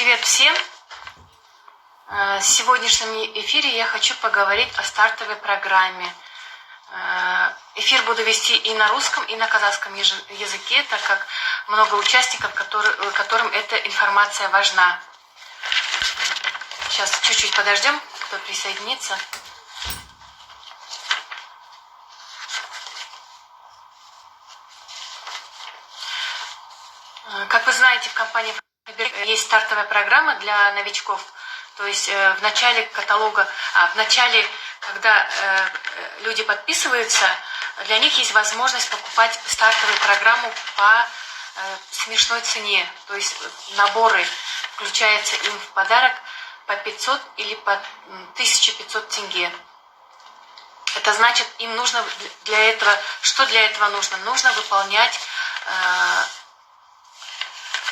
Привет всем! В сегодняшнем эфире я хочу поговорить о стартовой программе. Эфир буду вести и на русском, и на казахском языке, так как много участников, которым эта информация важна. Сейчас чуть-чуть подождем, кто присоединится. Как вы знаете, в компании есть стартовая программа для новичков. То есть в начале каталога, когда люди подписываются, для них есть возможность покупать стартовую программу по смешной цене. То есть наборы включаются им в подарок по 500 или по 1500 тенге. Это значит, им нужно для этого, что для этого нужно? Нужно выполнять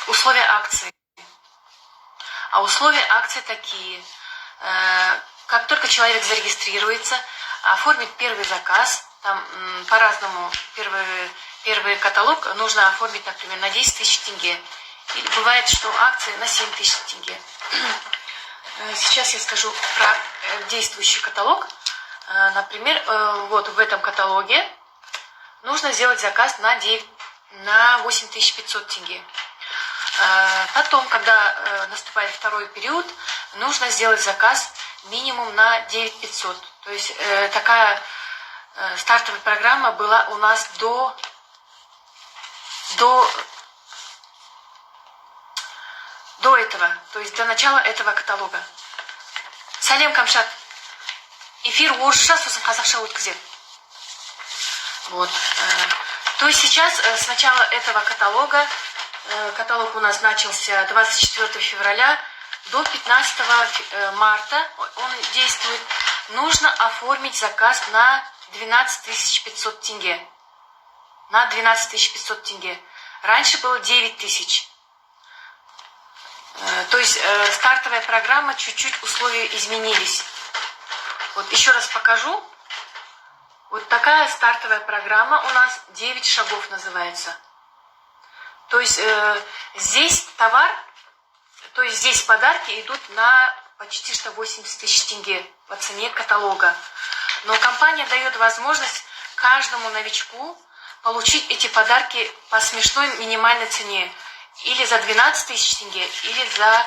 условия акции. А условия акции такие. Как только человек зарегистрируется, оформит первый заказ, там по-разному, первый каталог нужно оформить, например, на 10 тысяч тенге. Или бывает, что акции на 7 тысяч тенге. Сейчас я скажу про действующий каталог. Например, вот в этом каталоге нужно сделать заказ на 8500 тенге. Потом, когда наступает второй период, нужно сделать заказ минимум на 9500. То есть такая стартовая программа была у нас до этого, то есть до начала этого каталога. Салем, Камшат. Эфир орысша, сосын казахша өткізем. Вот. То есть сейчас с начала этого каталога, каталог у нас начался 24 февраля до 15 марта, он действует. Нужно оформить заказ на 12 500 тенге. На 12 500 тенге. Раньше было 9 тысяч. То есть стартовая программа, чуть-чуть условия изменились. Вот еще раз покажу. Вот такая стартовая программа у нас 9 шагов называется. То есть здесь товар, то есть здесь подарки идут на почти что 80 тысяч тенге по цене каталога. Но компания дает возможность каждому новичку получить эти подарки по смешной минимальной цене. Или за 12 тысяч тенге, или за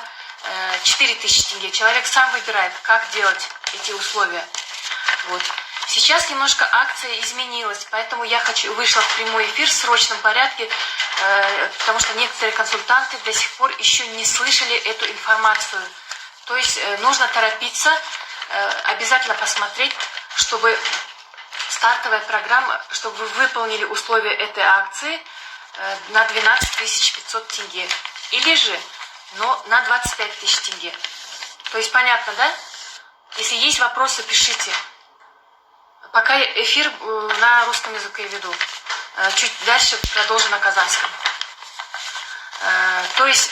4 тысячи тенге. Человек сам выбирает, как делать эти условия. Вот. Сейчас немножко акция изменилась, поэтому я вышла в прямой эфир в срочном порядке, потому что некоторые консультанты до сих пор еще не слышали эту информацию. То есть нужно торопиться, обязательно посмотреть, чтобы стартовая программа, чтобы вы выполнили условия этой акции на 12 500 тенге. Или же, но на 25 тысяч тенге. То есть понятно, да? Если есть вопросы, пишите. Пока эфир на русском языке веду. Чуть дальше продолжу на казахском. То есть,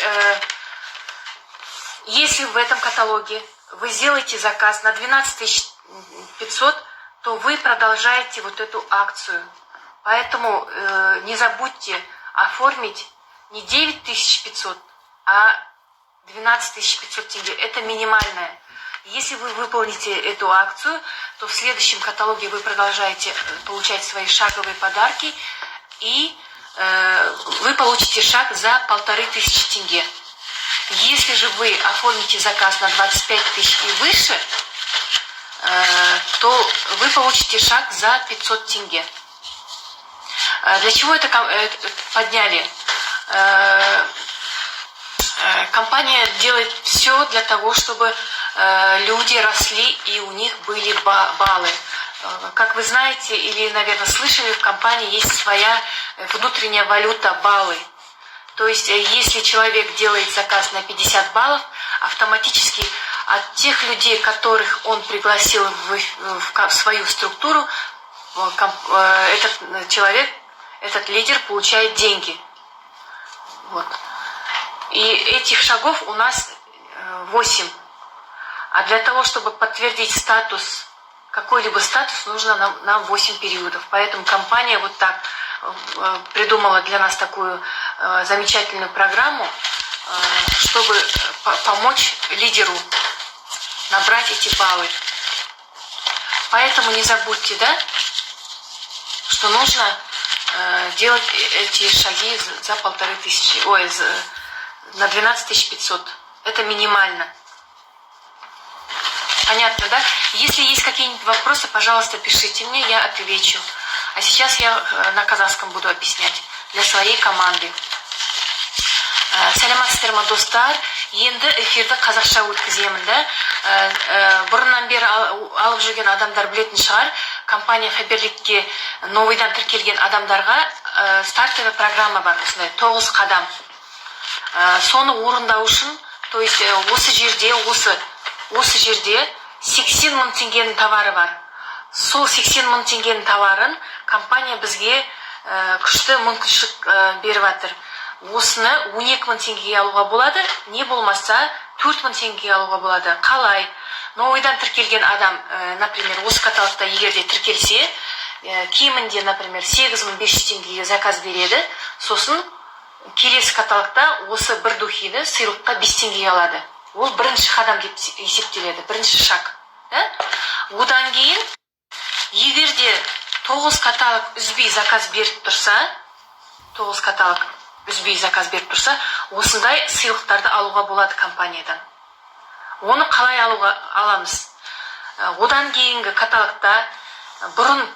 если в этом каталоге вы сделаете заказ на 12 500, то вы продолжаете вот эту акцию. Поэтому не забудьте оформить не 9500, а 12 500 тенге. Это минимальная. Если вы выполните эту акцию, то в следующем каталоге вы продолжаете получать свои шаговые подарки, и вы получите шаг за 1500 тенге. Если же вы оформите заказ на 25 тысяч и выше, то вы получите шаг за 500 тенге. Для чего это подняли? Компания делает все для того, чтобы люди росли и у них были баллы. Как вы знаете или, наверное, слышали, в компании есть своя внутренняя валюта баллы. То есть, если человек делает заказ на 50 баллов, автоматически от тех людей, которых он пригласил в свою структуру, этот человек, этот лидер получает деньги. Вот. И этих шагов у нас 8. А для того, чтобы подтвердить статус, какой-либо статус, нужно нам 8 периодов. Поэтому компания вот так придумала для нас такую замечательную программу. чтобы помочь лидеру набрать эти баллы. Поэтому не забудьте, да, что нужно делать эти шаги за 1500, ой, на 12500. Это минимально. Понятно, да? Если есть какие-нибудь вопросы, пожалуйста, пишите мне, я отвечу. А сейчас я на казахском буду объяснять для своей команды. Сәлеметсіздер ме достар? Енді эфирді қазақша өткіземін да. Бұрыннан бері алып жүрген адамдар білетін шығар. Компания Фаберликке новыйдан тіркелген адамдарға стартовый программа бар, осындай 9 қадам. Соны орындау үшін, то есть осы жерде 80 мың теңгенің товары бар. Сол 80 мың теңгенің товарын компания бізге күшті мүмкіншілік беріп жатыр. Осыны 12 мың теңгеге алуға болады, не болмаса 4 мың теңгеге алуға болады. Қалай? Новыйдан тіркелген адам, например, осы каталогта егерде тіркелсе, кемінде, например, 8500 теңгеге заказ береді, сосын келесі каталогта осы бір духиді сыйлыққа 5 теңгеге алады. Ол бірінші қадам деп есептеледі, бірінші шаг. Одан кейін, егерде 9 каталог үзбей заказ беріп тұрса, осындай сыйлықтарды алуға болады компаниядан. Оны қалай аламыз? Одан кейінгі каталогта бұрын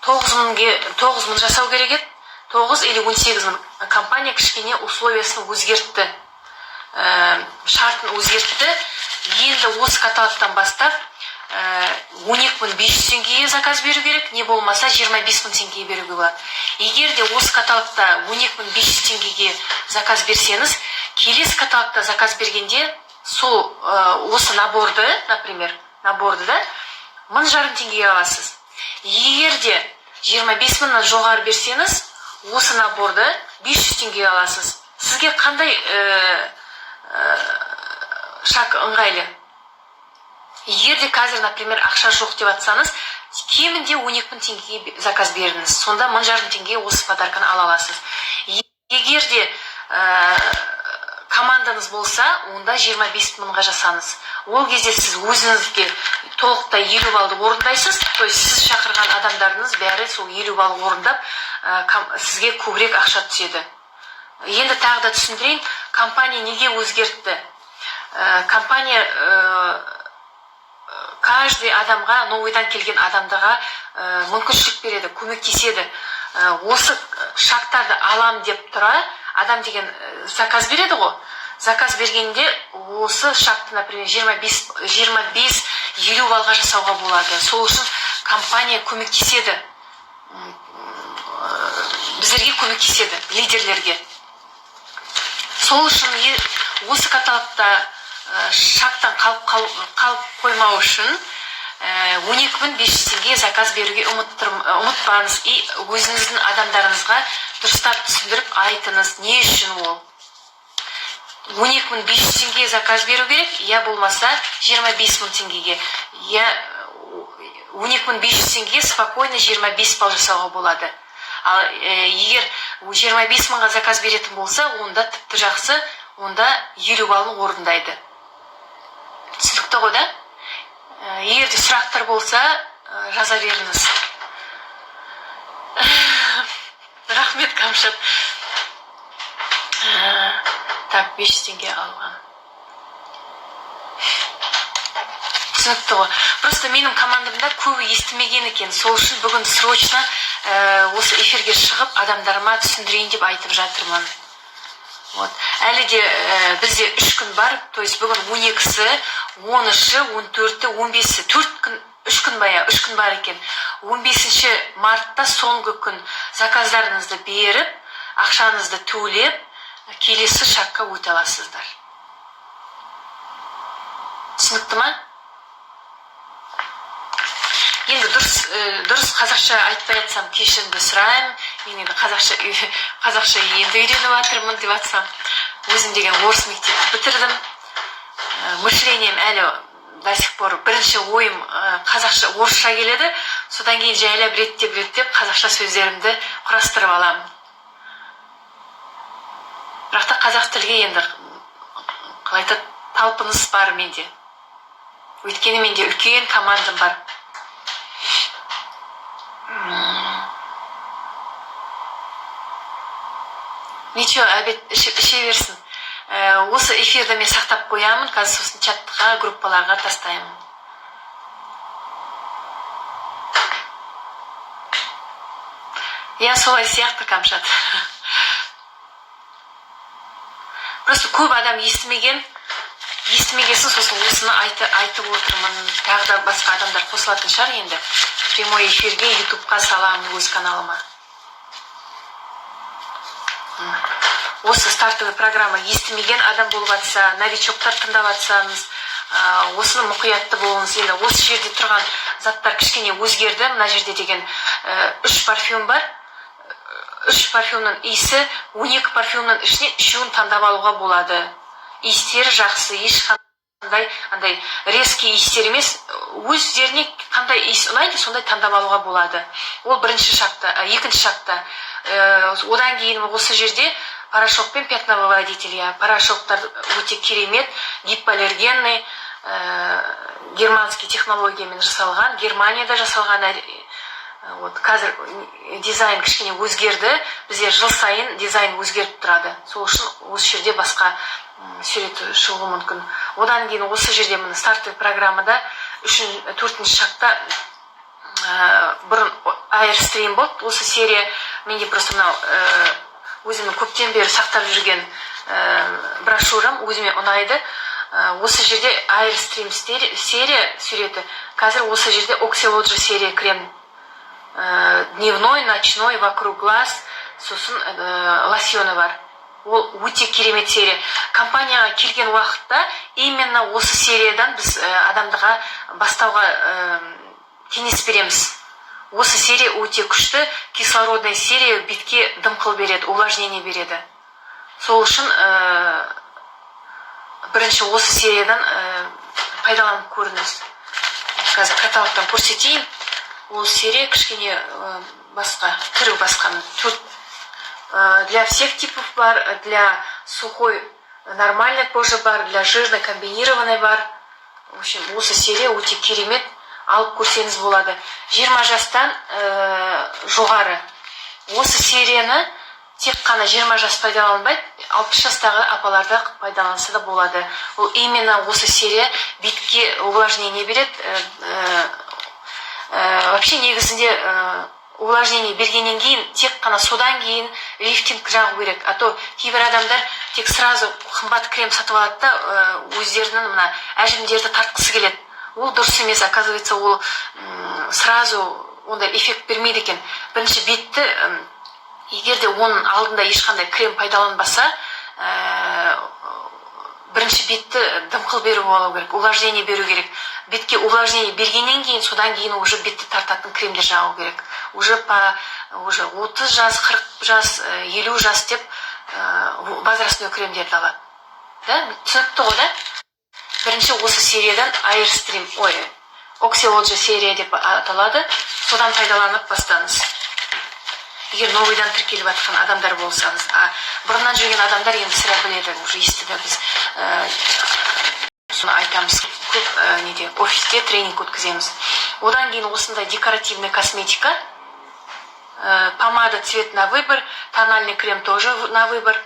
9 мың жасау керек еді, 9 или 18 мың. Компания кішкене условиясын өзгертті, шартын өзгертті. Енді осы каталогтан бастап 12500 теңгеге заказ беру керек, не болмаса 25 мың теңгеге беруге болады. Егер де осы каталогта 12500 теңгеге заказ берсеңіз, келесі каталогта заказ бергенде сол осы наборды, например, наборды да 1500 теңгеге аласыз. Егер де 25 мыңнан жоғары берсеңіз, осы наборды 500 теңгеге аласыз. Сізге қандай шаг ыңғайлы? Егер де қазір, например, ақша жоқ деп атсаңыз, кемінде 12 мың теңгеге заказ беріңіз. Сонда 1500 теңгеге осы подарканы ала аласыз. Егер де команданыз болса, онда 25 мыңға жасаңыз. Ол кезде сіз өзіңізге толықтай 50 балды орындайсыз, то есть сіз шақырған адамдарыңыз бәрі сол 50 балды орындап, сізге көбірек ақша түседі. Енді тағы да түсіндірейін, компания неге өзгертті? Компания каждый адамға, новыйдан келген адамдарға мүмкіншілік береді, көмектеседі. Осы шарттарды алам деп тұра, адам деген заказ береді ғой. Заказ бергенде осы шартты, например, 25-50 балға жасауға болады. Сол үшін компания көмектеседі, біздерге көмектеседі, лидерлерге. Сол үшін осы каталогта шақтан қалып қоймау үшін 12500 теңге заказ беруге ұмытпаңыз. И өзіңіздің адамдарыңызға дұрыстап түсіндіріп айтыңыз, не үшін ол. 12500 теңге заказ беру керек, я болмаса 25 мың теңгеге. 12500 теңге спокойно 25 бал жасауға болады. Ал егер 25 мыңға заказ беретін болса, онда тіпті жақсы, онда 50 балын орындайды. Түсінікті ғой, да? Егер де сұрақтар болса, жаза беріңіз. Рахмет, Камшат. Так, 500 теңге алған. Түсінікті ғой. Просто менің командамда көбі естімеген екен. Сол үшін бүгін срочно осы эфирге шығып, адамдарыма түсіндірейін деп айтып жатырмын. Әлі де бізде 3 күн бар, то есть бүгін 12-сі, 10-шы, 14-ті, 15-сі, 3 күн бар екен. 15-ші мартта соңғы күн заказдарыңызды беріп, ақшаңызды төлеп, келесі шаққа өте аласыздар. Түсінікті ма? Енді дұрыс қазақша айтпай атсам, кешірімді сұраймын. Мен енді қазақша енді үйреніп жатырмын деп атсам. Өзім деген орыс мектепті бітірдім. Мышлением әлі до сих пор бірінші ойым қазақша, орысша келеді. Содан кейін жайлап реттеп қазақша сөздерімді құрастырып аламын. Бірақ та қазақ тілге енді қалай айтады, талпыныс бар менде. Өйткені менде үлкен командам бар. Ничего, обед іше берсін. Осы эфирді мен сақтап қоямын, қазір сосын чатқа, группаларға тастаймын. Я солай сияқты, Камшат. Просто көп адам естімеген сосын осыны айтып отырмын. Тағы да басқа адамдар қосылатын шығар енді. Прямой эфирге ютубқа саламын өз каналыма. Осы стартовый программа естімеген адам болып жатса, новичоктар тыңдап жатсаңыз, осыны мұқиятты болыңыз. Енді осы жерде тұрған заттар кішкене өзгерді. Мына жерде деген 3 парфюм бар. 3 парфюмнің иісі, 12 парфюмнің ішінен 3-ін таңдап алуға болады. Иістері жақсы, ешқандай резкий иістер емес, өздеріне қандай иіс ұнайды, сондай таңдап алуға болады. Ол бірінші шақта, екінші шақта. Одан кейін осы жерде порошок пен пятновыводитель. Порошоктар өте керемет, гипоаллергенный, германский технологиямен жасалған, Германияда жасалған. Қазір дизайн кішкене өзгерді. Бізде жыл сайын дизайн өзгеріп тұрады. Сол үшін осы жерде басқа сурет шығуы мүмкін. Одан кейін осы жерде мына стартовый программада 4-ші шақта бұрын Airstream болды. Осы серия менде просто мынау өзімнің көптен бері сақтап жүрген брошюрам өзіме ұнайды. Осы жерде Airstream серия суреті. Қазір осы жерде Oxylogy серия крем. Дневной, ночной, вокруг глаз, сосын лосьоны бар. Ол өте керемет серия. Компанияға келген уақытта именно осы сериядан біз адамдыға бастауға кеңес береміз. Осы серия өте күшті, кислородный серия бетке дымқыл береді, увлажнение береді. Сол үшін бірінші осы сериядан пайдаланып көріңіз. Қазір каталогтан көрсетейін. Ол серия кішкене басқа, түрі басқа. Для всех типов бар, для сухой нормальной кожи бар, для жирной комбинированной бар. В общем, осы серия өте керемет, алып көрсеңіз болады. 20 жастан жоғары. Осы серияны тек қана 20 жас пайдаланбайды, 60 жастағы апаларда пайдаланса да болады. Ол именно осы серия бетке увлажнение береді. Вообще негізінде увлажнение бергеннен кейін тек қана содан кейін лифтинг жағу керек. А то кейбір адамдар тек сразу қымбат крем сатып алады да өздерінің мына әжімдерді тартқысы келеді. Ол дұрыс емес, оказывается, ол сразу ондай эффект бермейді екен. Бірінші бетті, егер де оның алдында ешқандай крем пайдаланбаса, бірінші бетті дымқыл беру болу керек, увлажнение беру керек. Бетке увлажнение бергеннен кейін, содан кейін уже бетті тартатын кремдер жағу керек. Уже 30 жас, 40 жас, 50 жас деп возрастной кремдерді алады. Түсінікті ғой, да? Бірінші осы сериядан Airstream, Oxylogy серия деп аталады. Содан пайдаланып бастаңыз. Егер новыйдан тіркеліп жатқан адамдар болсаңыз, бұрыннан жүрген адамдар енді сірә біледі, уже естіді біз. Соны айтамыз, көп офисте тренинг өткіземіз. Одан кейін осындай декоративный косметика, помада цвет на выбор, тональный крем тоже на выбор,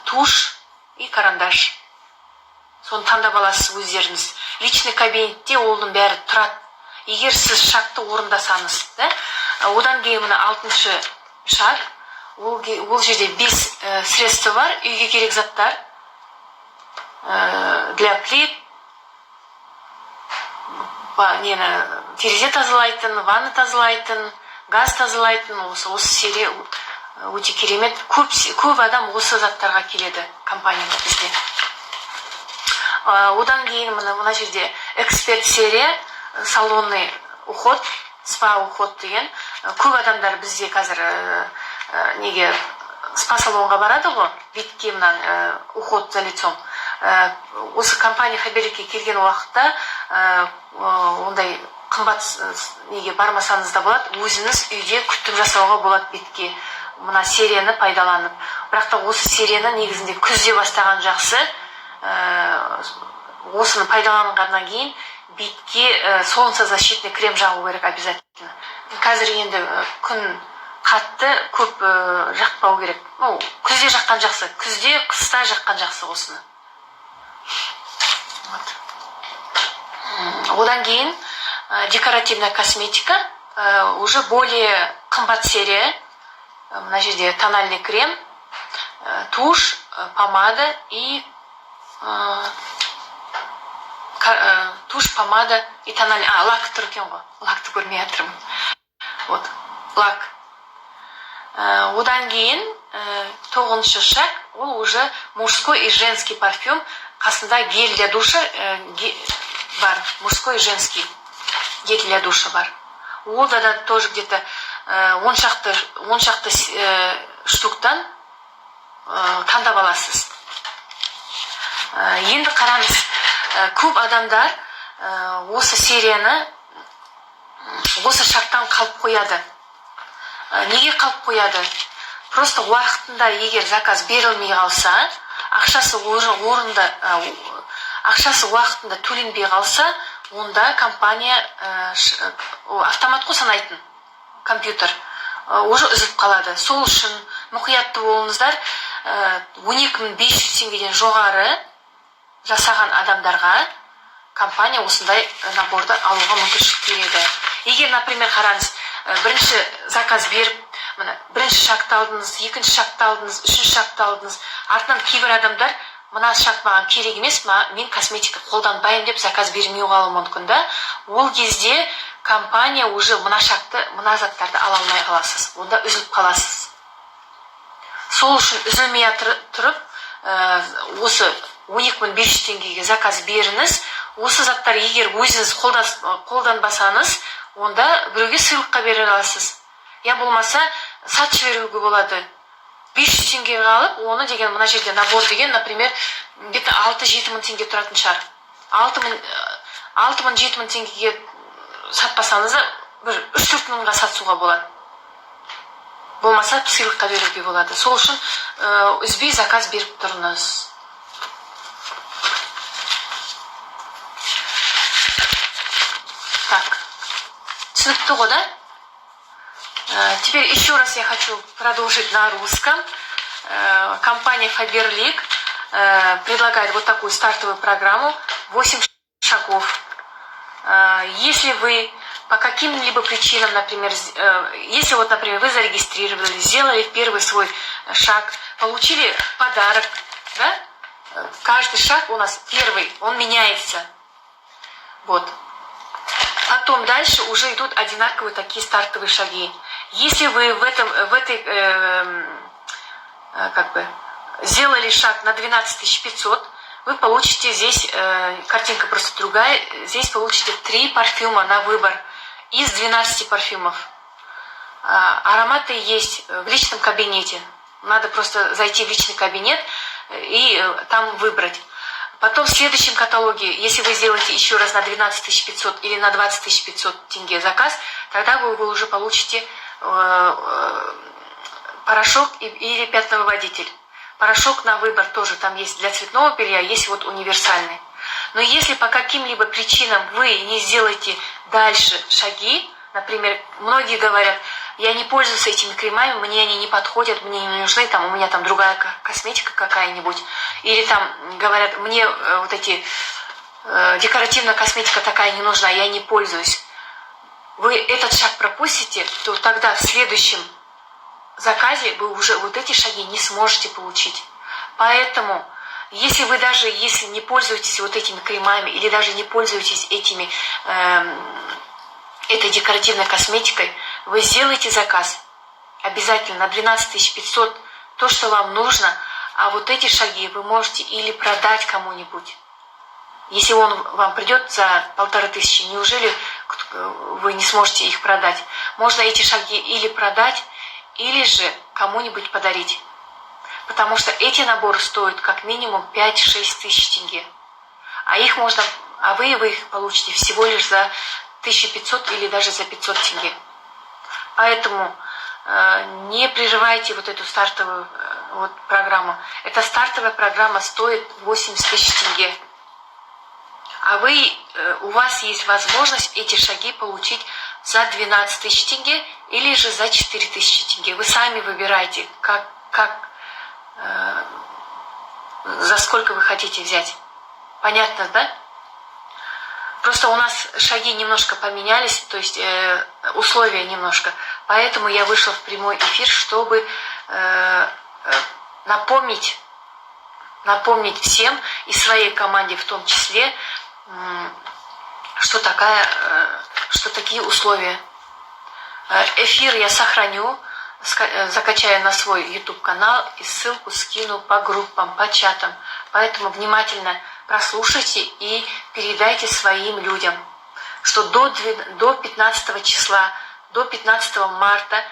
тушь и карандаш. Соны таңдап аласыз өздеріңіз. Личный кабинетте оның бәрі тұрады. Егер сіз шартты орындасаңыз, да? Одан кейін мына 6-шы шарт, ол жерде 5 средства бар, үйге керек заттар. Для плит, терезе тазалайтын, ванна тазалайтын, газ тазалайтын, осы серия өте керемет. Көп адам осы заттарға келеді компанияда бізде. Одан кейін мына жерде эксперт серия, салонный уход, спа уход деген. Көп адамдар бізде қазір спа салонға барады ғой, бетке мынан уход за лицом. Осы компания Хаберике келген уақытта ондай қымбат бармасаңыз да болады, өзіңіз үйде күтім жасауға болады бетке. Мына серияны пайдаланып. Бірақ та осы серияны негізінде күзде бастаған жақсы. осыны пайдаланғаннан кейін бетке солнцезащитный крем жағу керек обязательно. Қазір енді күн қатты, көп жақпау керек. Күзде жаққан жақсы, күзде, қыста жаққан жақсы осыны. Одан кейін декоративная косметика, уже более қымбат серия. Мына жерде тональный крем, тушь, помада и тушь, помада и тональный... лак тұр екен ғой. Лакты көрмей жатырмын. Вот, лак. Одан кейін 9-шы шаг, ол уже мужской и женский парфюм. Қасында гель для душа бар, мужской и женский гель для душа бар. Ол да тоже где-то 10 шақты штуктан таңдап аласыз. Енді қараңыз, көп адамдар осы серияны осы шарттан қалып қояды. Неге қалып қояды? Просто уақытында егер заказ берілмей қалса, ақшасы уақытында төленбей қалса, онда компания автомат қой санайтын компьютер уже үзіп қалады. Сол үшін мұқиятты болыңыздар. 12.500 теңгеден жоғары жасаған адамдарға компания осындай наборды алуға мүмкіншілік береді. Егер, например, қараңыз, бірінші заказ беріп, бірінші шакты алдыңыз, екінші шакты алдыңыз, үшінші шакты алдыңыз, артынан кейбір адамдар мына шак маған керек емес, мен косметика қолданбаймын деп заказ бермей қалуы мүмкін да. Ол кезде компания уже мына шакты, мына заттарды ала алмай қаласыз. Онда үзіліп қаласыз. Сол үшін үзілмей тұрып, осы 12.500 теңгеге заказ беріңіз. Осы заттар егер өзіңіз қолданбасаңыз, онда біреуге сыйлыққа бере аласыз. Я болмаса сатып жіберуге болады. 500 теңге қалып, оны деген мына жерде набор деген, например, где-то 6-7 мың теңге тұратын шығар. 6-7 мың теңгеге сатпасаңыз, бір 3-4 мыңға сатсуға болады. Болмаса сыйлыққа беруге болады. Сол үшін үзбей заказ беріп тұрыңыз. Так, түсінікті ғой, да? Теперь еще раз я хочу продолжить на русском. Компания Faberlic предлагает вот такую стартовую программу 8 шагов. Если вы по каким-либо причинам, например, если вот, например, вы зарегистрировали, сделали первый свой шаг, получили подарок, да? Каждый шаг у нас первый, он меняется. Вот. Потом дальше уже идут одинаковые такие стартовые шаги. Если вы сделали шаг на 12 500, вы получите здесь, картинка просто другая, здесь получите 3 парфюма на выбор из 12 парфюмов. Ароматы есть в личном кабинете. Надо просто зайти в личный кабинет и там выбрать. Потом в следующем каталоге, если вы сделаете еще раз на 12 500 или на 20 500 тенге заказ, тогда вы уже получите порошок или пятновыводитель. Порошок на выбор тоже там есть для цветного белья, есть вот универсальный. Но если по каким-либо причинам вы не сделаете дальше шаги, например, многие говорят, я не пользуюсь этими кремами, мне они не подходят, мне не нужны, там, у меня там другая косметика какая-нибудь. Или там говорят, мне вот эти декоративная косметика такая не нужна, я не пользуюсь. Вы этот шаг пропустите, то тогда в следующем заказе вы уже вот эти шаги не сможете получить. Поэтому, если вы даже если не пользуетесь вот этими кремами или даже не пользуетесь этой декоративной косметикой, вы сделаете заказ обязательно на 12 500, то, что вам нужно, а вот эти шаги вы можете или продать кому-нибудь. Если он вам придет за 1500, неужели вы не сможете их продать? Можно эти шаги или продать, или же кому-нибудь подарить. Потому что эти наборы стоят как минимум 5-6 тысяч тенге. А вы их получите всего лишь за 1500 или даже за 500 тенге. Поэтому не прерывайте вот эту стартовую вот программу. Эта стартовая программа стоит 80 тысяч тенге. А у вас есть возможность эти шаги получить за 12 тысяч тенге или же за 4 тысячи тенге. Вы сами выбираете, за сколько вы хотите взять. Понятно, да? Просто у нас шаги немножко поменялись, то есть условия немножко. Поэтому я вышла в прямой эфир, чтобы напомнить всем и своей команде в том числе, что такие условия. Эфир я сохраню, закачаю на свой YouTube канал и ссылку скину по группам, по чатам. Поэтому внимательно прослушайте и передайте своим людям, что до 15 числа, до 15 марта,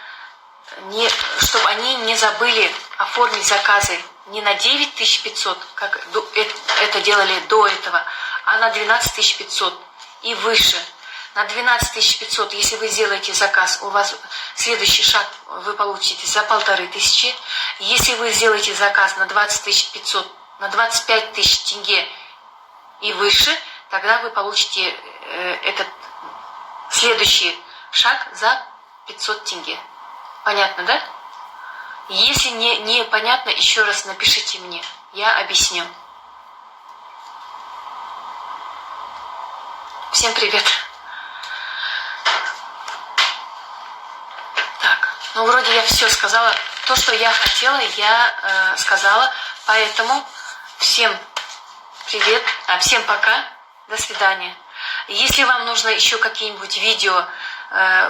чтобы они не забыли оформить заказы не на 9500, как это делали до этого, а на 12500 и выше. На 12500, если вы сделаете заказ, у вас следующий шаг вы получите за 1500. Если вы сделаете заказ на 20500, на 25 тысяч тенге и выше, тогда вы получите этот следующий шаг за 500 тенге. Понятно, да? Если не понятно, еще раз напишите мне, я объясню. Всем привет. Так, ну вроде я все сказала. То, что я хотела, я сказала. Поэтому всем привет, всем пока, до свидания. Если вам нужно еще какие-нибудь видео,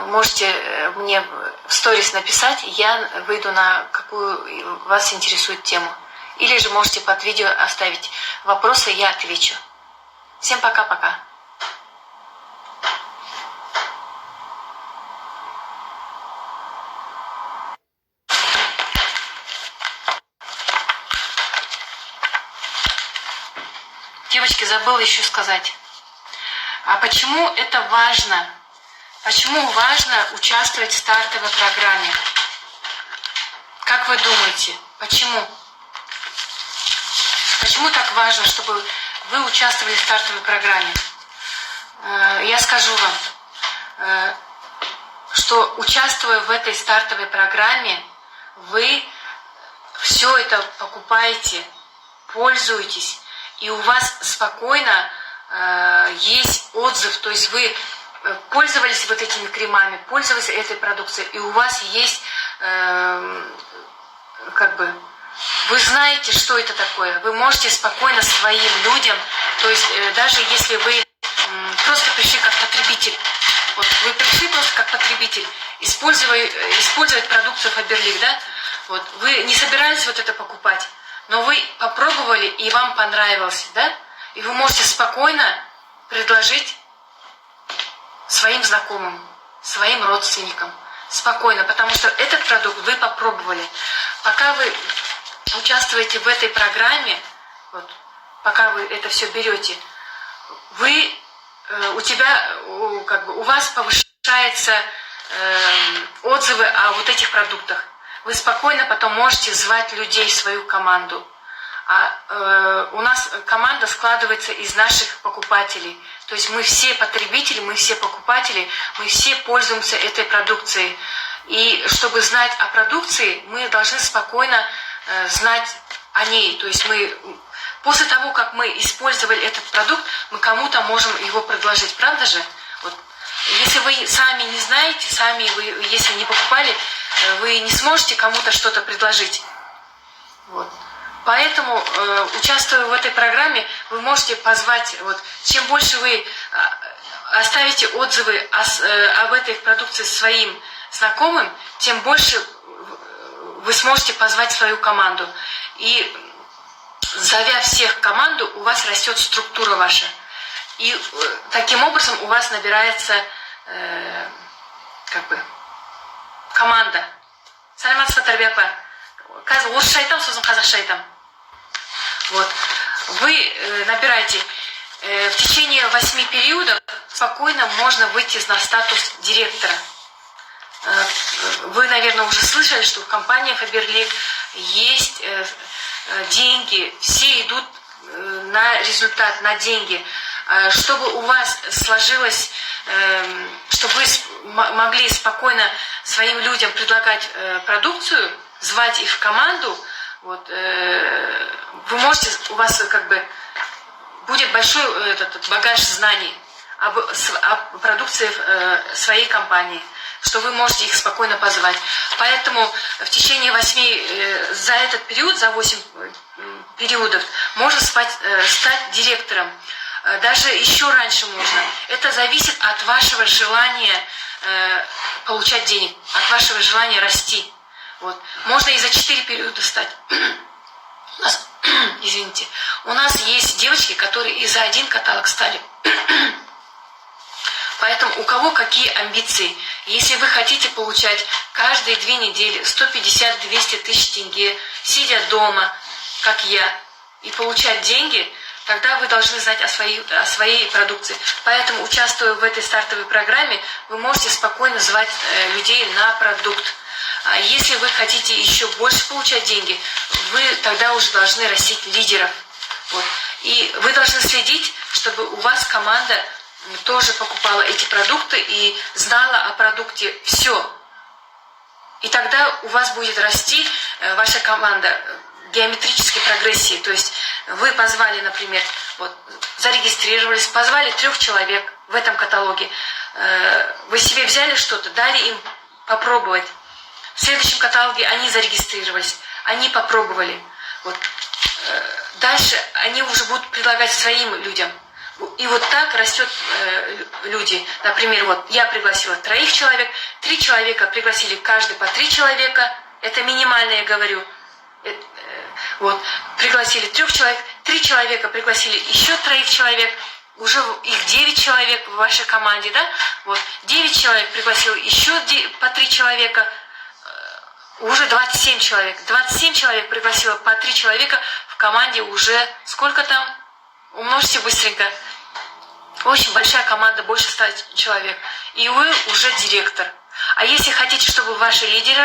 можете мне в сторис написать, я выйду на какую вас интересует тему. Или же можете под видео оставить вопросы, я отвечу. Всем пока-пока. Девочки, забыла еще сказать. А почему это важно? Почему важно участвовать в стартовой программе? Как вы думаете, почему? Почему так важно, чтобы вы участвовали в стартовой программе? Я скажу вам, что участвуя в этой стартовой программе, вы все это покупаете, пользуетесь, и у вас спокойно есть отзыв, то есть вы пользовались вот этими кремами, пользовались этой продукцией, и у вас есть, вы знаете, что это такое. Вы можете спокойно своим людям, то есть даже если вы просто пришли как потребитель, вот вы пришли просто как потребитель, использовать продукцию Faberlic, да, вот, вы не собирались вот это покупать, но вы попробовали, и вам понравилось, да, и вы можете спокойно предложить своим знакомым, своим родственникам. Спокойно, потому что этот продукт вы попробовали. Пока вы участвуете в этой программе, вот, пока вы это все берете, у вас повышаются отзывы о вот этих продуктах. Вы спокойно потом можете звать людей в свою команду. У нас команда складывается из наших покупателей. То есть мы все потребители, мы все покупатели, мы все пользуемся этой продукцией. И чтобы знать о продукции, мы должны спокойно знать о ней. То есть после того, как мы использовали этот продукт, мы кому-то можем его предложить. Правда же? Вот. Если вы сами не знаете, если не покупали, вы не сможете кому-то что-то предложить. Вот. Поэтому, участвуя в этой программе, вы можете позвать, чем больше вы оставите отзывы об этой продукции своим знакомым, тем больше вы сможете позвать свою команду. И зовя всех в команду, у вас растет структура ваша. И таким образом у вас набирается команда. Саламатсызбы, Тарбияпа. Қазір орысша айтам, сосын қазақша айтам. Вот. Вы набираете в течение 8 периодов, спокойно можно выйти на статус директора. Вы, наверное, уже слышали, что компания Faberlic есть деньги, все идут на результат, на деньги. Чтобы у вас сложилось, чтобы вы могли спокойно своим людям предлагать продукцию, звать их в команду, вот, вы можете, у вас как бы будет большой этот багаж знаний об продукции своей компании, что вы можете их спокойно позвать. Поэтому в течение 8, за этот период, за 8 периодов, можно стать директором. Даже еще раньше можно. Это зависит от вашего желания получать денег, от вашего желания расти. Вот. Можно и за 4 периода стать. Извините. У нас есть девочки, которые и за 1 каталог стали. Поэтому у кого какие амбиции. Если вы хотите получать каждые 2 недели 150-200 тысяч тенге, сидя дома, как я, и получать деньги, тогда вы должны знать о своей продукции. Поэтому, участвуя в этой стартовой программе, вы можете спокойно звать людей на продукт. А если вы хотите еще больше получать деньги, вы тогда уже должны растить лидеров. Вот. И вы должны следить, чтобы у вас команда тоже покупала эти продукты и знала о продукте все. И тогда у вас будет расти ваша команда геометрической прогрессии. То есть вы позвали, например, вот, зарегистрировались, позвали 3 человек в этом каталоге. Вы себе взяли что-то, дали им попробовать. В следующем каталоге они зарегистрировались, они попробовали. Вот. Дальше они уже будут предлагать своим людям. И вот так растет люди. Например, вот я пригласила 3 человек, 3 человека пригласили каждый по 3 человека. Это минимально, я говорю. Вот. Пригласили 3 человек, 3 человека пригласили еще 3 человек. Уже их 9 человек в вашей команде, да? Вот. 9 человек пригласил еще по 3 человека. Уже 27 человек. 27 человек пригласила по 3 человека в команде уже сколько там? Умножьте быстренько. Очень большая команда, больше 100 человек. И вы уже директор. А если хотите, чтобы ваши лидеры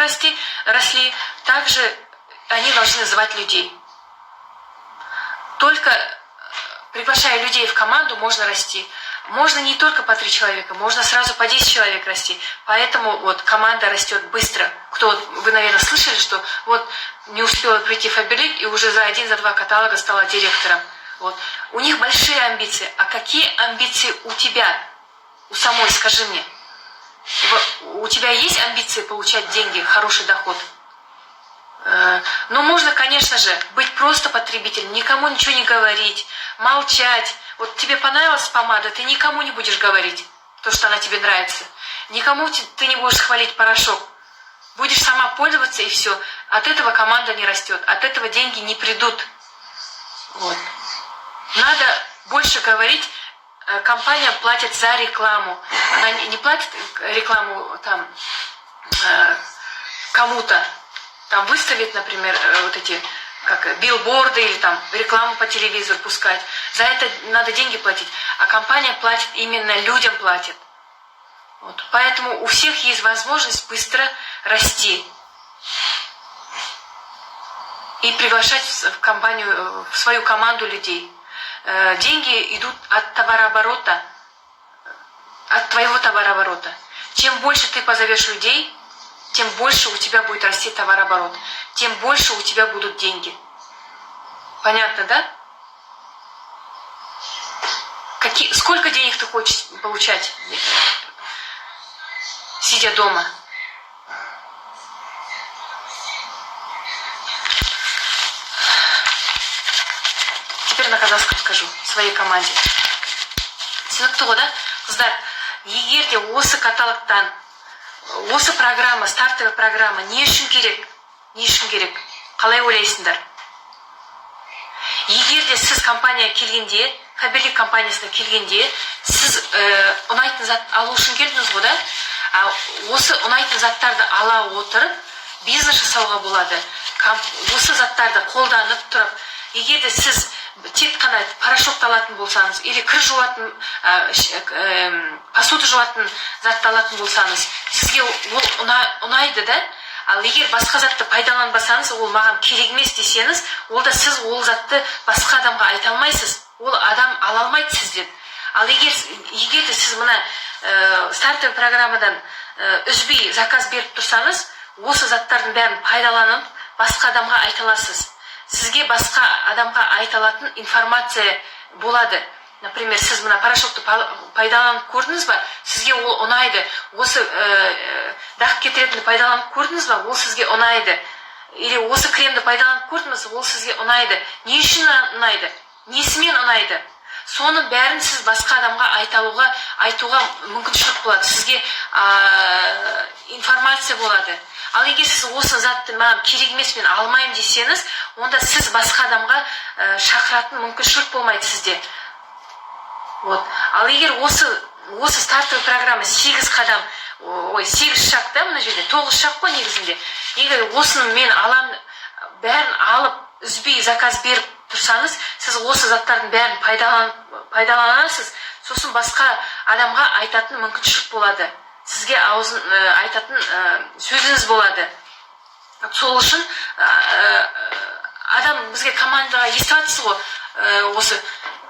росли, также они должны звать людей. Только приглашая людей в команду, можно расти. Можно не только по 3 человека, можно сразу по 10 человек расти. Поэтому вот команда растет быстро. Вы, наверное, слышали, что вот не успела прийти Фаберлик и уже за 1, за 2 каталога стала директором. Вот. У них большие амбиции. А какие амбиции у тебя? У самой, скажи мне. У тебя есть амбиции получать деньги, хороший доход? Но можно, конечно же, быть просто потребителем, никому ничего не говорить, молчать. Вот тебе понравилась помада, ты никому не будешь говорить то, что она тебе нравится. Никому ты не будешь хвалить порошок. Будешь сама пользоваться и все. От этого команда не растет, от этого деньги не придут. Вот. Надо больше говорить. Компания платит за рекламу. Она не платит рекламу там кому-то. Там выставит, например, вот эти как билборды или там рекламу по телевизору пускать. За это надо деньги платить. А компания платит, именно людям платит. Вот. Поэтому у всех есть возможность быстро расти. И приглашать в компанию, в свою команду людей. Деньги идут от товарооборота, от твоего товарооборота. Чем больше ты позовешь людей, тем больше у тебя будет расти товарооборот, тем больше у тебя будут деньги. Понятно, да? Сколько денег ты хочешь получать, сидя дома? Теперь на казахском скажу своей команде. Түсінікті ғой, да? Қыздар, егер де осы каталогтан, осы программа, стартовая программа не үшін керек? Не үшін керек? Қалай ойлайсыңдар? Егер де сіз компанияға келгенде, Фаберлик компаниясына келгенде, сіз ұнайтын зат алу үшін келдіңіз ғой, да? Осы ұнайтын заттарды ала отырып, бизнес жасауға болады. Осы заттарды қолданып тұрып, егер де сіз тек қана порошокты алатын болсаңыз, или кір жуатын, посуды жуатын затты алатын болсаңыз, сізге ол ұнайды, да? Ал егер басқа затты пайдаланбасаңыз, ол маған керек емес десеңіз, ол да сіз ол затты басқа адамға айта алмайсыз. Ол адам ала алмайды сізден. Ал егер де сіз мына стартовый программадан үзбей заказ беріп тұрсаңыз, осы заттардың бәрін пайдаланып басқа адамға айта аласыз. Сізге басқа адамға айта алатын информация болады. Например, сіз мына порошокты пайдаланып көрдіңіз ба? Сізге ол ұнайды. Осы дақ кетіретінді пайдаланып көрдіңіз ба? Ол сізге ұнайды. Или осы кремді пайдаланып көрдіңіз, ол сізге ұнайды. Не үшін ұнайды? Несімен ұнайды? Соның бәрін сіз басқа адамға айтуға мүмкіншілік болады. Сізге информация болады. Ал егер сіз осы затты маған керек емес, мен алмаймын десеңіз, онда сіз басқа адамға шақыратын мүмкіншілік болмайды сізде. Вот. Ал егер осы стартовый программа 8 қадам, 8 шақ та, мына жерде 9 шақ қой негізінде. Егер осыны мен алам, бәрін алып, үзбей заказ беріп тұрсаңыз, сіз осы заттардың бәрін пайдаланасыз, сосын басқа адамға айтатын мүмкіншілік болады. Сізге айтатын сөзіңіз болады. Сол үшін адам бізге командаға естіп жатсыз ғой, осы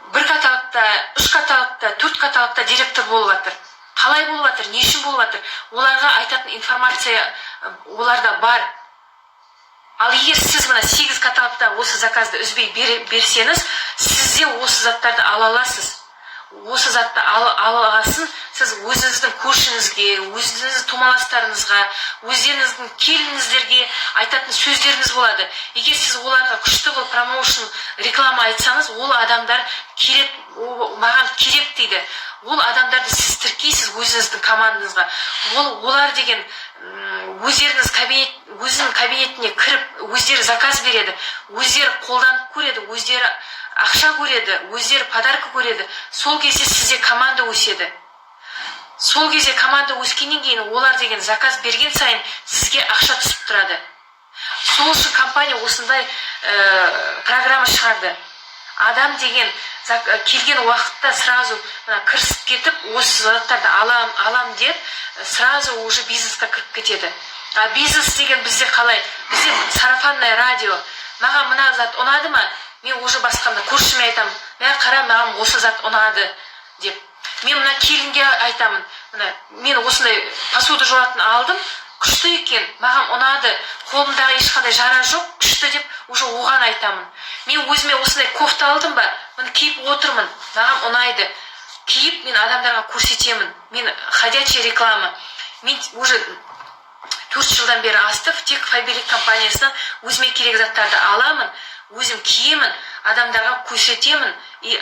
1 каталогта, 3 каталогта, 4 каталогта директор болып жатыр. Қалай болып жатыр, не үшін болып жатыр? Оларға айтатын информация оларда бар. Ал егер сіз мына 8 каталогта осы заказды үзбей берсеңіз, сіз де осы заттарды ала аласыз. Осы затты алғасын, сіз өзіңіздің көршіңізге, өзіңіздің тумаластарыңызға, өздеріңіздің келініңіздерге айтатын сөздеріңіз болады. Егер сіз оларға күшті қылып промоушн реклама айтсаңыз, ол адамдар маған керек дейді. Ол адамдарды сіз тіркейсіз өзіңіздің командаңызға. Олар деген өзінің кабинетіне кіріп, өздері заказ береді, өздері қолданып көреді, өздері ақша көреді, өздері подарка көреді. Сол кезде сізде команда өседі. Сол кезде команда өскеннен кейін олар деген заказ берген сайын сізге ақша түсіп тұрады. Сол үшін компания осындай программа шығарды. Адам деген келген уақытта сразу кірісіп кетіп, осы заттарды алам деп, сразу уже бизнесқа кіріп кетеді. А бизнес деген бізде қалай? Бізде сарафанное радио. Маған мына зат ұнады ма? Мен уже басқамда көршіме айтамын. Мен қара, маған осы зат ұнады деп. Мен мына келінге айтамын. Мен осындай посуда жуатын алдым, күшті екен, маған ұнады, қолымдағы ешқандай жара жоқ, күшті деп уже оған айтамын. Мен өзіме осындай кофта алдым ба, мені киіп отырмын, маған ұнайды. Киіп мен адамдарға көрсетемін. Мен ходячая реклама. Мен уже 4 жылдан бері асты тек Фаберлик компаниясынан өзіме керек заттарды аламын, өзім киемін, адамдарға көрсетемін, и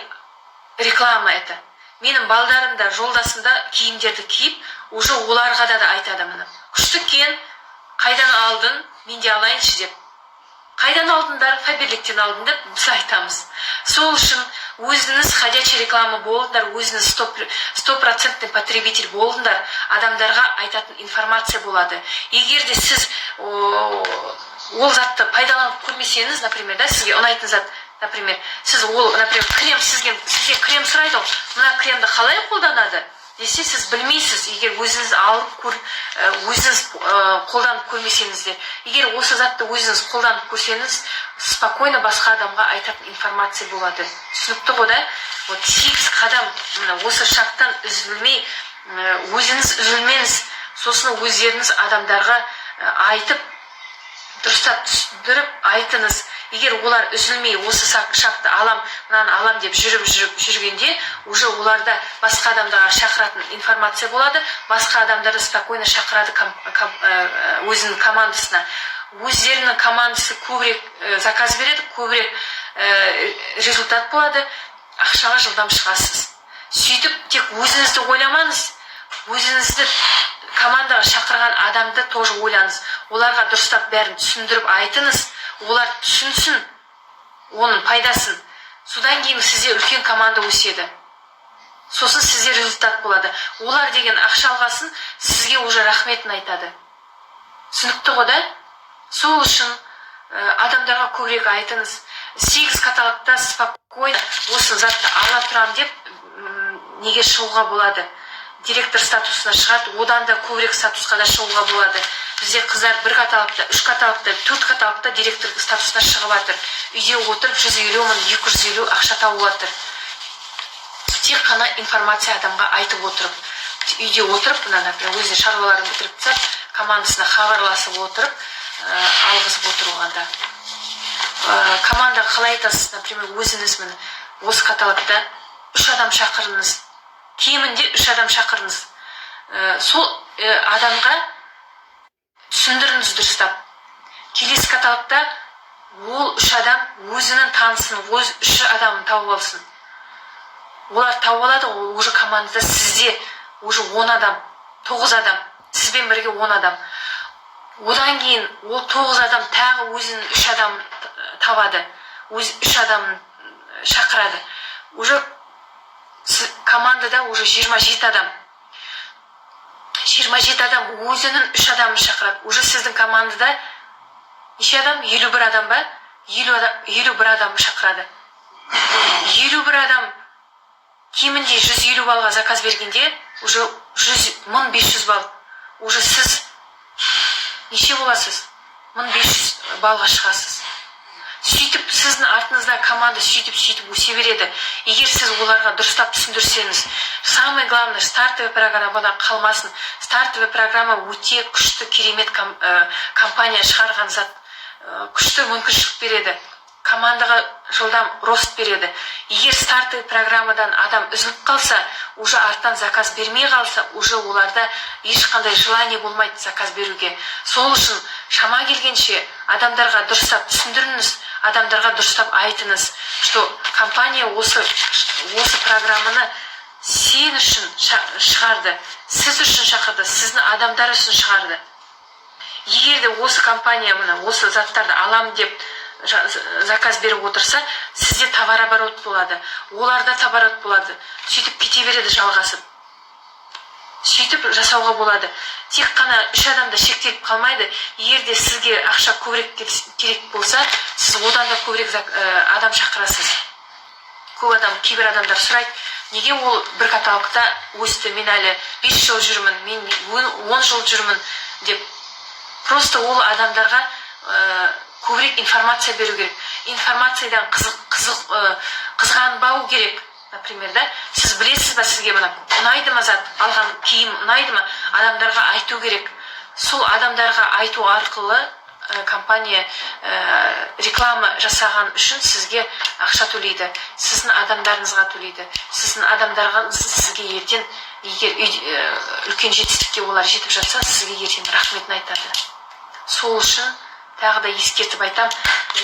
реклама это. Менің балдарым да, жолдасым да киімдерді киіп, уже оларға да айтады мына. Күшті кен, қайдан алдың, мен де алайыншы деп. Қайдан алдыңдар, Фаберликтен алдың деп біз айтамыз. Сол үшін өзіңіз ходячий реклама болыңдар, өзіңіз 100% потребитель болыңдар, адамдарға айтатын информация болады. Егер де сіз ол затты пайдаланып көрмесеңіз, например, сізге ұнайтын зат, например, сіз крем, сізге крем сұрайды, мына кремді қалай қолданады десе, сіз білмейсіз. Егер өзіңіз алып өзіңіз қолданып көрмесеңіз де, егер осы затты өзіңіз қолданып көрсеңіз, спокойно басқа адамға айтатын информация болады. Түсінікті ғой да? 8 қадам осы шақтан үзілмей, өзіңіз үзілмеңіз, сосын өздеріңіз адамдарға айтып, дұрыстап түсіндіріп айтыңыз. Егер олар үзілмей осы шақты мынаны алам деп жүргенде, уже оларда басқа адамдарға шақыратын информация болады, басқа адамдарды спокойно шақырады өзінің командасына. Өздерінің командасы көбірек заказ береді, көбірек результат болады, ақшаға жылдам шығасыз. Сөйтіп, тек өзіңізді ойламаңыз, өзіңізді командаға шақырған адамды тоже ойлаңыз. Оларға дұрыстап бәрін түсіндіріп айтыңыз, олар түсінсін оның пайдасын. Содан кейін сізде үлкен команда өседі. Сосын сізде результат болады. Олар деген ақша алғасын, сізге уже рахметін айтады. Түсінікті ғой да? Сол үшін адамдарға көбірек айтыңыз. 8 каталогта спокойно осы затты ала тұрам деп неге шығуға болады директор статусына шығады, одан да көбірек статусқа да шығуға болады. Бізде қыздар 1 каталогта, 3 каталогта, 4 каталогта директор статусына шығып жатыр. Үйде отырып 150 мың, 250 ақша тауып жатыр. Тек қана информация адамға айтып отырып, үйде отырып, например, өзі шаруаларын бітіріп тастап, командасына хабарласып отырып, алғызып отырғанда. Командаға қалай айтасыз, например, өзіңіз міне осы каталогта 3 адам шақырыңыз. Кемінде 3 адам шақырыңыз. Сол адамға түсіндіріңіз дұрыстап. Келесі каталогта ол 3 адам өзінің танысын, өз 3 адамын тауып алсын. Олар тауып алады, уже командада сізде уже 10 адам, 9 адам, сізбен бірге 10 адам. Одан кейін ол 9 адам тағы өзінің 3 адам табады, өз 3 адам шақырады. Уже командада уже 27 адам. 27 адам өзінің 3 адамын шақырады. Уже сіздің командада неше адам? 51 адам ба? 51 адам шақырады. 51 адам кемінде 150 балға заказ бергенде, уже 1500 бал. Уже сіз неше боласыз? 1500 балға шығасыз. Сөйтіп, сіздің артыңызда команда сөйтіп өсе береді. Егер сіз оларға дұрыстап түсіндірсеңіз, самое главное, стартовый программадан қалмасын. Стартовый программа өте күшті, керемет компания шығарған зат. Күшті мүмкіншілік береді. Командаға жылдам рост береді. Егер стартовый программадан адам үзіліп қалса, уже арттан заказ бермей қалса, уже оларда ешқандай желание болмайды заказ беруге. Сол үшін шама келгенше адамдарға дұрыстап түсіндіріңіз, адамдарға дұрыстап айтыңыз, что компания осы программаны сен үшін шығарды, сіз үшін шақырды, сіздің адамдар үшін шығарды. Егер де осы компания осы заттарды алам деп заказ беріп отырса, сізде товарооборот болады, оларда товарооборот болады. Сөйтіп кете береді жалғасып. Сөйтіп жасауға болады. Тек қана 3 адамда шектеліп қалмайды. Егер де сізге ақша көбірек керек болса, сіз одан да көбірек адам шақырасыз. Көп адам, кейбір адамдар сұрайды, неге ол бір каталогта өсті, мен әлі 5 жыл жүрмін, мен 10 жыл жүрмін деп. Просто ол адамдарға көбірек информация беру керек. Информациядан қызғанбау керек. Например, да, сіз білесіз ба, сізге ұнайды ма зат, алған киім ұнайды ма, адамдарға айту керек. Сол адамдарға айту арқылы компания реклама жасаған үшін сізге ақша төлейді. Сіздің адамдарыңызға төлейді. Сіздің адамдарға сізге ертең, егер үлкен жетістікке олар жетіп жатса, сізге ертең рахметін айтады. Сол үшін тағы да ескертіп айтам,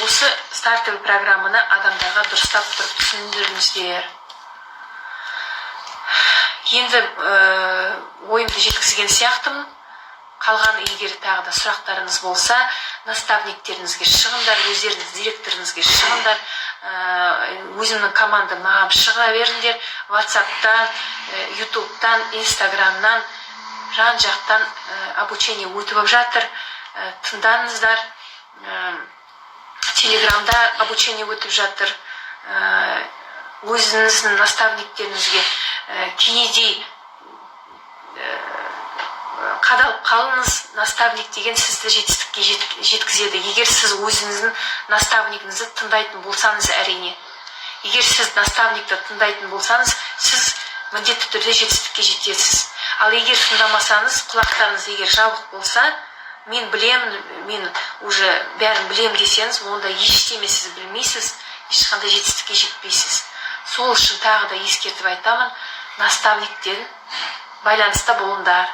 осы стартовый программаны адамдарға дұрыстап тұрып түсіндіріңіздер. Енді ойымды жеткізген сияқтымын. Қалған егер тағы да сұрақтарыңыз болса, наставниктеріңізге шығыңдар, өздеріңіз директорыңызге шығыңдар, өзімнің команда маған шыға беріңдер, WhatsApp-тан, YouTube-тан, Instagram-нан, жан жақтан обучение өтіп жатыр. Тыңдаңыздар, Телеграмда обучение өтіп жатыр. Өзіңіздің наставниктеріңізге кейде қадалып қалыңыз. Наставник деген сізді жетістікке жеткізеді. Егер сіз өзіңіздің наставнигіңізді тыңдайтын болсаңыз, әрине. Егер сіз наставникті тыңдайтын болсаңыз, сіз міндетті түрде жетістікке жетесіз. Ал егер тыңдамасаңыз, құлақтарыңыз егер жабық болса, мен білемін, мен уже бәрін білем десеңіз, онда ештеме сіз білмейсіз, ешқандай жетістікке жетпейсіз. Сол үшін тағы да ескертіп айтамын, наставниктен байланыста болыңдар.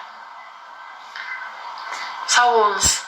Сау болыңыз.